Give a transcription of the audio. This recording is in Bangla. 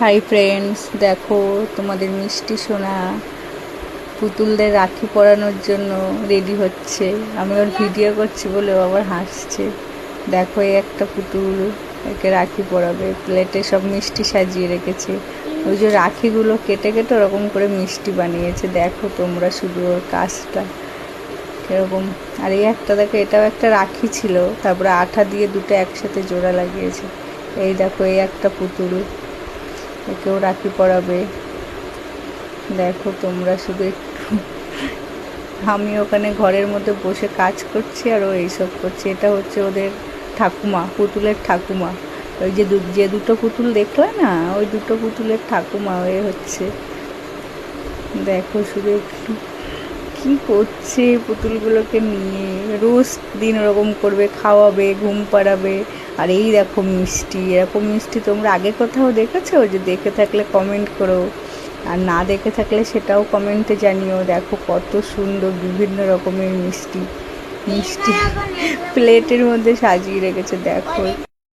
হাই ফ্রেন্ডস, দেখো তোমাদের মিষ্টি সোনা পুতুলদের রাখি পরানোর জন্য রেডি হচ্ছে। আমি ওর ভিডিও করছি বলে ও আবার হাসছে। দেখো এই একটা পুতুল, একে রাখি পরাবে, প্লেটে সব মিষ্টি সাজিয়ে রেখেছে। ওই যে রাখিগুলো কেটে কেটে ওরকম করে মিষ্টি বানিয়েছে। দেখো তোমরা শুধু ওর কাজটা এরকম। আর এই একটা দেখো, এটাও একটা রাখি ছিল, তারপরে আঠা দিয়ে দুটো একসাথে জোড়া লাগিয়েছে। এই দেখো এই একটা পুতুল, একেও রাখি পরাবে। দেখো তোমরা শুধু একটু। আমি ওখানে ঘরের মধ্যে বসে কাজ করছি আর ও এইসব করছে। এটা হচ্ছে ওদের ঠাকুমা, পুতুলের ঠাকুমা। ওই যে যে দুটো পুতুল দেখলে না, ওই দুটো পুতুলের ঠাকুমা হয়ে হচ্ছে। দেখো শুধু একটু কী করছে পুতুলগুলোকে নিয়ে। রোজ দিন ওরকম করবে, খাওয়াবে, ঘুম পাড়াবে। আর এই দেখো মিষ্টি, এরকম মিষ্টি তোমরা আগে কোথাও দেখেছো? যে দেখে থাকলে কমেন্ট করো, আর না দেখে থাকলে সেটাও কমেন্টে জানিও। দেখো কত সুন্দর বিভিন্ন রকমের মিষ্টি মিষ্টি প্লেটের মধ্যে সাজিয়ে রেখেছে। দেখো